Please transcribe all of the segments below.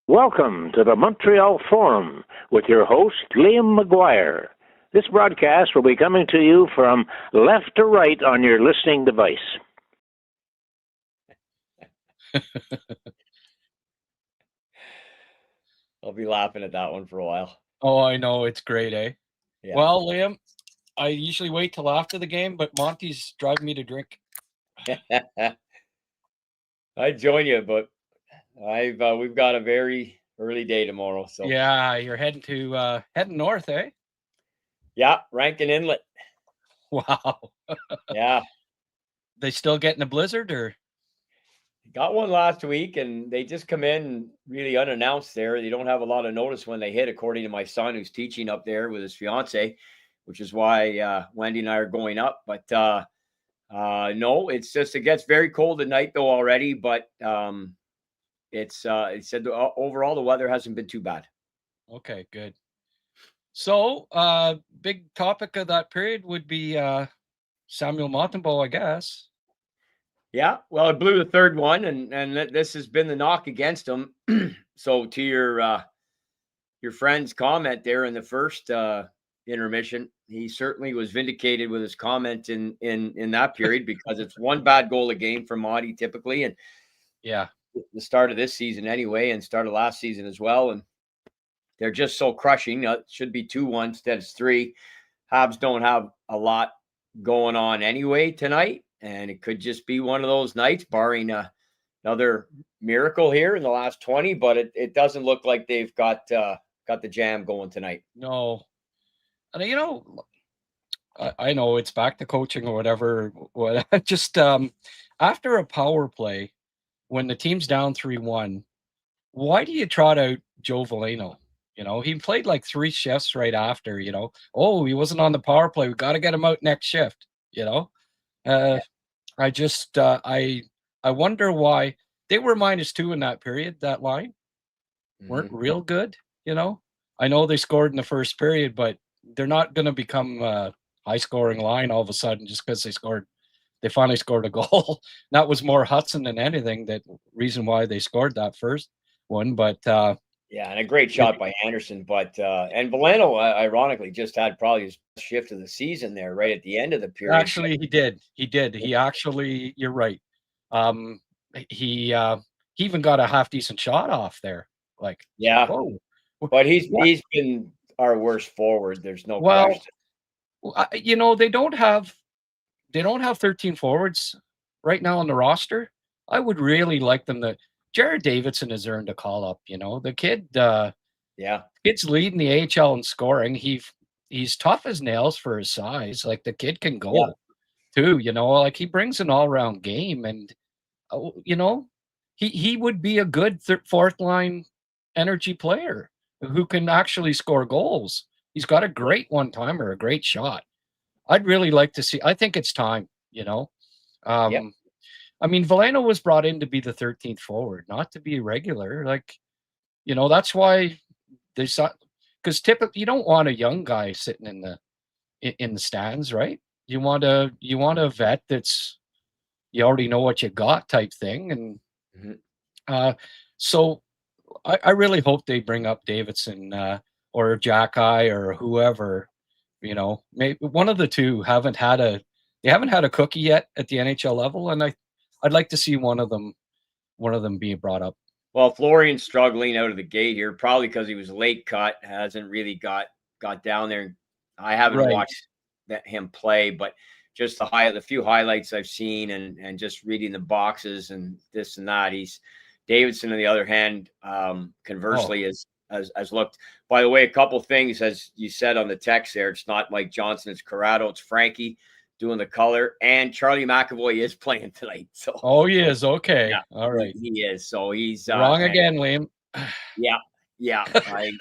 Welcome to the Montreal Forum with your host, Liam Maguire. This broadcast will be coming to you from left to right on your listening device. I'll be laughing at that one for a while. Oh, I know. It's great, eh? Yeah. Well, Liam, I usually wait till after the game, but Monty's driving me to drink. I'd join you, but we've got a very early day tomorrow. So yeah, you're heading north, eh? Yeah, Rankin Inlet. Wow. Yeah. They still getting a blizzard, or? Got one last week, and they just come in really unannounced there. They don't have a lot of notice when they hit, according to my son, who's teaching up there with his fiance, which is why Wendy and I are going up. But no, it's just, it gets very cold at night though already, but it said overall the weather hasn't been too bad. Okay, good. So big topic of that period would be Samuel Montembeault, I guess. Yeah, well, it blew the third one, and this has been the knock against him. So to your friend's comment there in the first intermission, he certainly was vindicated with his comment in that period, because it's one bad goal a game for Monty typically, and yeah, the start of this season anyway, and start of last season as well, and they're just so crushing. It should be 2-1 instead of 3. Habs don't have a lot going on anyway tonight, and it could just be one of those nights, barring another miracle here in the last 20. But it doesn't look like they've got the jam going tonight. No, and I know it's back to coaching or whatever. Just after a power play, when the team's down 3-1, why do you trot out Joe Veleno? He played like 3 shifts right after. Oh, he wasn't on the power play. We got to get him out next shift. I just I wonder why they were -2 in that period. That line weren't real good. I know they scored in the first period, but they're not going to become a high-scoring line all of a sudden just because they finally scored a goal. That was more Hudson than anything. That reason why they scored that first one, but yeah, and a great shot by Anderson. But and Veleno, ironically, just had probably his best shift of the season there, right at the end of the period. Actually, he did. He actually, you're right. He even got a half decent shot off there. Like, yeah, whoa. But he's been our worst forward. There's no question. They don't have 13 forwards right now on the roster. I would really like them to. Jared Davidson has earned a call up. The kid. Kid's leading the AHL in scoring. He's tough as nails for his size. Like, the kid can go too. Like, he brings an all-around game, and he would be a good fourth line energy player who can actually score goals. He's got a great one-timer, a great shot. I'd really like to see. I think it's time. I mean, Veleno was brought in to be the 13th forward, not to be a regular. Like, that's why they saw, because typically you don't want a young guy sitting in the stands, right? You want a vet that's, you already know what you got type thing. And so I really hope they bring up Davidson or Jack-Eye or whoever. Maybe one of the two haven't had a cookie yet at the NHL level, and I'd like to see one of them being brought up. Well, Florian's struggling out of the gate here, probably because he was late cut, hasn't really got down there. I haven't watched him play, but just the few highlights I've seen and just reading the boxes and this and that. Davidson, on the other hand, conversely, has looked. By the way, a couple things, as you said on the text there, it's not Mike Johnson, it's Corrado, it's Frankie doing the color, and Charlie McAvoy is playing tonight. So he is. Okay. Yeah, all right. He is. So he's wrong again, Liam. Yeah. I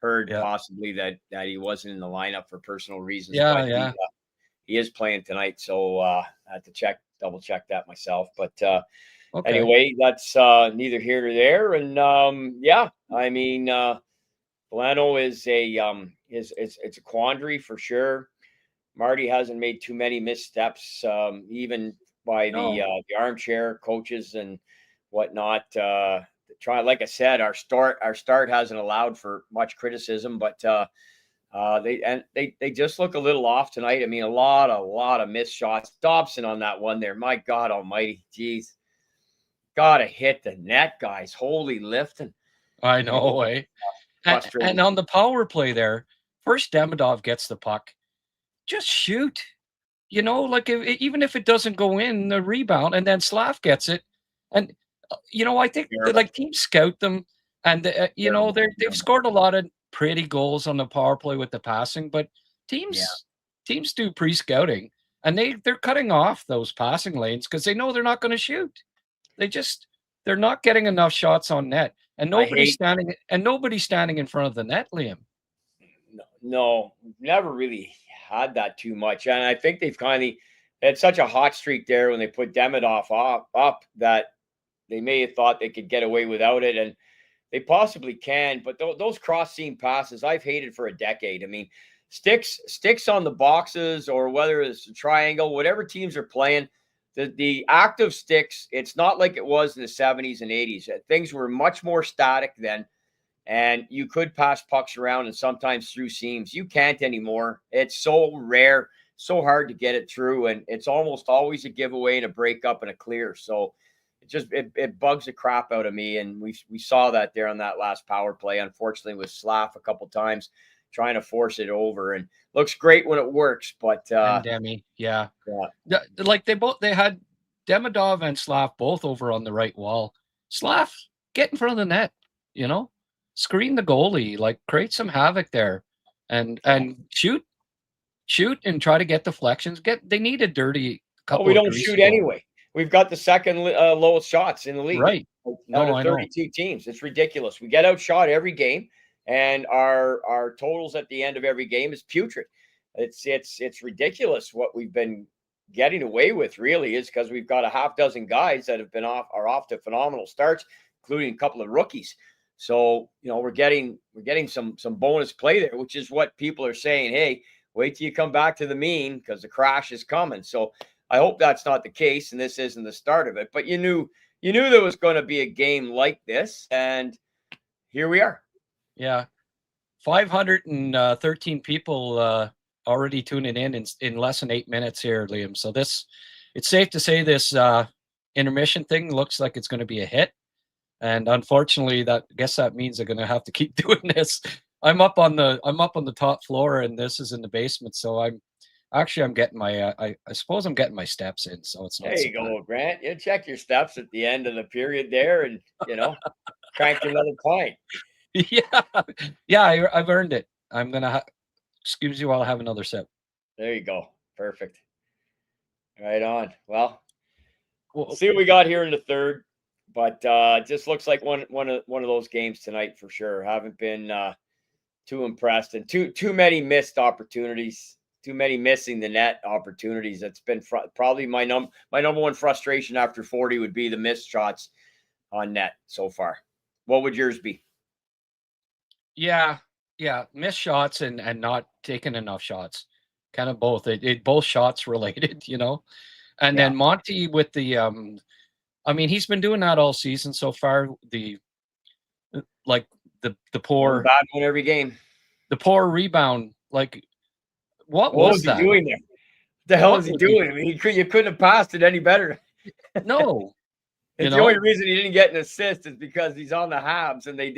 heard possibly that he wasn't in the lineup for personal reasons. Yeah. He is playing tonight. So I had to double check that myself. But anyway, that's neither here nor there. And I mean, Veleno is it's a quandary for sure. Marty hasn't made too many missteps, even by the armchair coaches and whatnot. try, like I said, our start hasn't allowed for much criticism, but they just look a little off tonight. I mean, a lot of missed shots. Dobson on that one there. My God Almighty, geez, gotta hit the net, guys. Holy lifting. I know, eh? And on the power play there, first Demidov gets the puck, just shoot. You know, like even if it doesn't go in, the rebound, and then Slav gets it, and I think like teams scout them, and they've scored a lot of pretty goals on the power play with the passing, but teams do pre-scouting, and they're cutting off those passing lanes because they know they're not going to shoot. They're not getting enough shots on net, and nobody's standing in front of the net, Liam. No, never really had that too much, and I think they've had such a hot streak there when they put Demidov up that they may have thought they could get away without it, and they possibly can. But those cross-seam passes, I've hated for a decade. I mean, sticks on the boxes, or whether it's a triangle, whatever teams are playing, the active sticks. It's not like it was in the 70s and 80s. Things were much more static then. And you could pass pucks around and sometimes through seams. You can't anymore. It's so rare, so hard to get it through. And it's almost always a giveaway and a breakup and a clear. So it bugs the crap out of me. And we saw that there on that last power play, unfortunately, with Slav a couple times trying to force it over. And looks great when it works. But Demi, yeah. Like they had Demidov and Slav both over on the right wall. Slav, get in front of the net, screen the goalie, like create some havoc there, and shoot and try to get deflections. They need a dirty couple. We don't shoot anyway. We've got the second lowest shots in the league, right? Out of 32 teams. It's ridiculous. We get outshot every game, and our totals at the end of every game is putrid. It's ridiculous what we've been getting away with. Really, is because we've got a half dozen guys that are off to phenomenal starts, including a couple of rookies. So, we're getting some bonus play there, which is what people are saying. Hey, wait till you come back to the mean because the crash is coming. So I hope that's not the case, and this isn't the start of it. But you knew there was going to be a game like this, and here we are. Yeah, 513 people already tuning in less than 8 minutes here, Liam. So it's safe to say this intermission thing looks like it's going to be a hit. And unfortunately, I guess that means they're going to have to keep doing this. I'm up on the top floor, and this is in the basement. So I'm getting my I suppose I'm getting my steps in. So it's not. There you go, Grant. You check your steps at the end of the period there, and crank another pint. Yeah. I've earned it. I'm gonna excuse you while I have another sip. There you go. Perfect. Right on. Well, we'll see what we got here in the third. But it just looks like one of those games tonight for sure. Haven't been too impressed, and too many missed opportunities, too many missing the net opportunities. That's been probably my number one frustration after 40 would be the missed shots on net so far. What would yours be? Yeah, missed shots and not taking enough shots, kind of both. It both shots related, and then Monty with the I mean, he's been doing that all season so far. The poor bad one every game. The poor rebound. Like, what was he doing there? What the hell is he doing? I mean, you couldn't have passed it any better. No. The only reason he didn't get an assist is because he's on the Habs, and they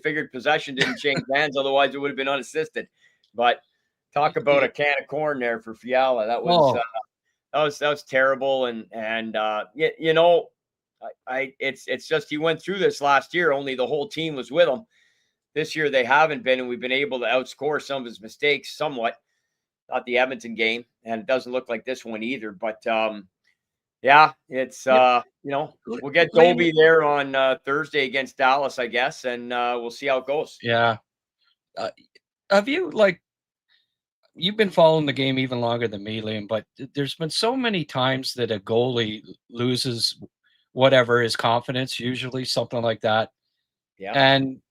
figured possession didn't change hands. Otherwise, it would have been unassisted. But talk about a can of corn there for Fiala. That was. That was terrible, and it's just he went through this last year. Only the whole team was with him. This year they haven't been, and we've been able to outscore some of his mistakes somewhat. Not the Edmonton game, and it doesn't look like this one either. But it's we'll get Dolby there on Thursday against Dallas, I guess, and we'll see how it goes. Yeah. Have you You've been following the game even longer than me, Liam, but there's been so many times that a goalie loses whatever his confidence, usually something like that. Yeah. And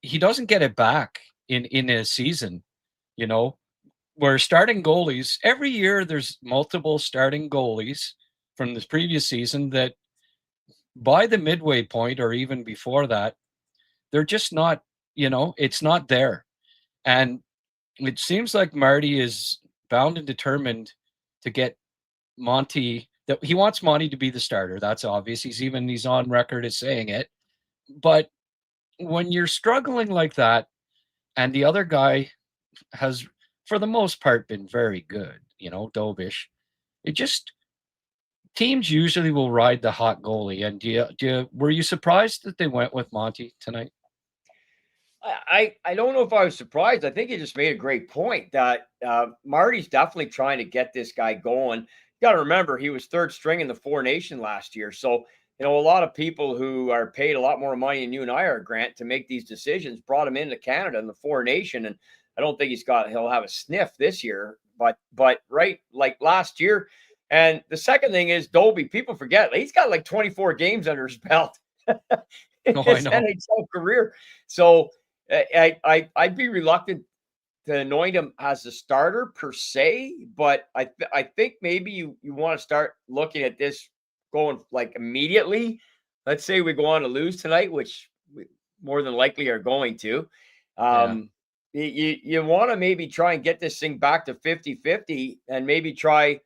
he doesn't get it back in a season, where starting goalies, every year there's multiple starting goalies from this previous season that by the midway point or even before that, they're just not, it's not there. And it seems like Marty is bound and determined to get Monty, that he wants Monty to be the starter. That's obvious. He's on record as saying it. But when you're struggling like that, and the other guy has, for the most part, been very good, Dobish, it just, teams usually will ride the hot goalie. And were you surprised that they went with Monty tonight? I don't know if I was surprised. I think you just made a great point that Marty's definitely trying to get this guy going. You got to remember, he was third string in the Four Nation last year. So, a lot of people who are paid a lot more money than you and I are, Grant, to make these decisions brought him into Canada in the Four Nation. And I don't think he'll have a sniff this year, but right, like last year. And the second thing is Dobie. People forget he's got like 24 games under his belt in his NHL career. So I'd be reluctant to anoint him as a starter per se, but I think maybe you want to start looking at this going like immediately. Let's say we go on to lose tonight, which we more than likely are going to. You want to maybe try and get this thing back to 50-50 and maybe try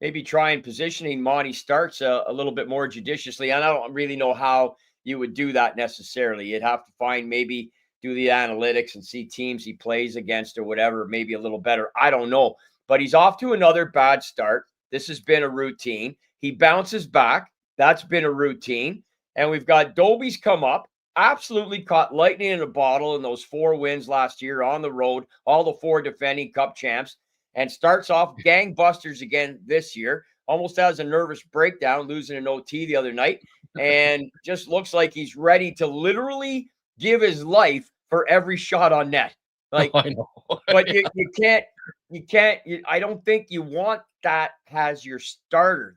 and positioning Monty starts a little bit more judiciously. And I don't really know how you would do that necessarily. You'd have to find maybe do the analytics and see teams he plays against or whatever, maybe a little better. I don't know. But he's off to another bad start. This has been a routine. He bounces back. That's been a routine. And we've got Dobie's come up, absolutely caught lightning in a bottle in those 4 wins last year on the road, all the 4 defending Cup champs, and starts off gangbusters again this year. Almost has a nervous breakdown, losing an OT the other night, and just looks like he's ready to literally give his life for every shot on net. Like, I know. But you can't. I don't think you want that as your starter.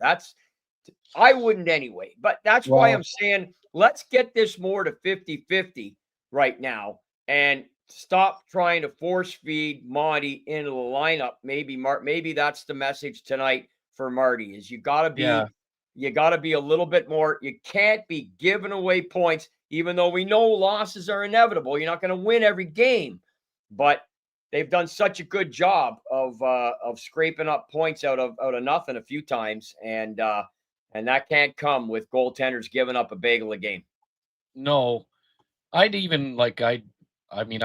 I wouldn't anyway. But that's why I'm saying let's get this more to 50-50 right now and stop trying to force feed Monty into the lineup. Maybe that's the message tonight for Marty is you got to be a little bit more. You can't be giving away points, even though we know losses are inevitable. You're not going to win every game, but they've done such a good job of scraping up points out of nothing a few times, and that can't come with goaltenders giving up a bagel a game. No, I'd even I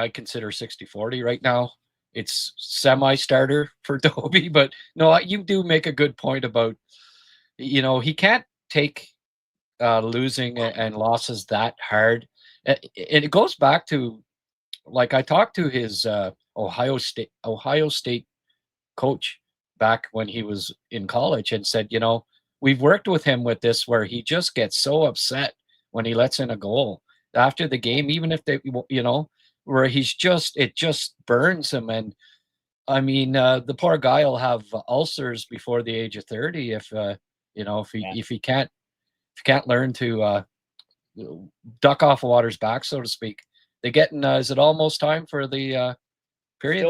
consider 60-40 right now. It's semi-starter for Dobie, but no, you do make a good point about, he can't take losing and losses that hard. And it goes back to, I talked to his Ohio State coach back when he was in college and said, we've worked with him with this where he just gets so upset when he lets in a goal after the game, even if they, where it just burns him. And I mean, the poor guy will have ulcers before the age of 30 if he can't learn to duck off water's back, so to speak. They getting is it almost time for the period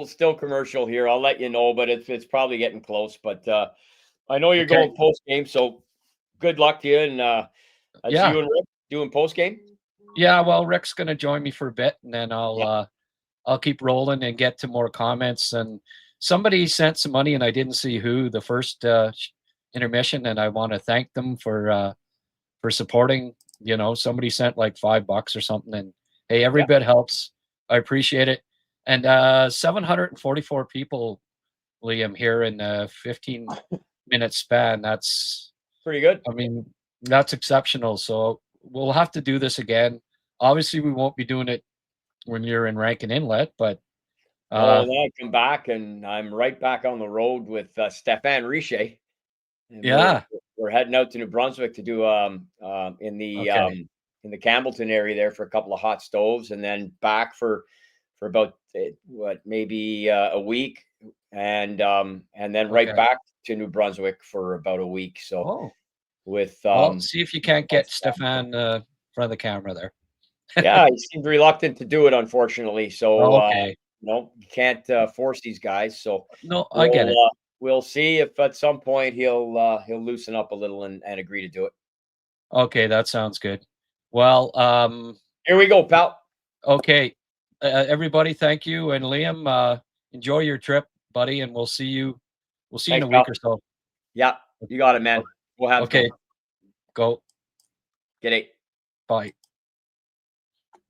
still commercial here. I'll let you know, but it's probably getting close. But I know you're going post game, so good luck to you. And you and Rick doing post game. Yeah, well, Rick's going to join me for a bit, and then I'll keep rolling and get to more comments. And somebody sent some money, and I didn't see who, the first intermission, and I want to thank them for supporting. Somebody sent like $5 or something, and hey, every bit helps. I appreciate it. And 744 people, Liam, here in a 15-minute span. That's pretty good. I mean, that's exceptional. So we'll have to do this again. Obviously, we won't be doing it when you're in Rankin Inlet, but then I come back and I'm right back on the road with Stéphane Richer. We're heading out to New Brunswick to do in the Campbellton area there for a couple of hot stoves, and then back for about maybe a week, and then right back to New Brunswick for about a week. So see if you can't get Stéphane in front of the camera there. Yeah, he seemed reluctant to do it, unfortunately. So you can't force these guys. So no, I get it. We'll see if at some point he'll loosen up a little and agree to do it. Okay, that sounds good. Well, here we go, pal. Okay, everybody, thank you, and Liam, enjoy your trip, buddy, and we'll see you. We'll see you in a week or so. Yeah, you got it, man. We'll have okay. Go. G'day. Bye.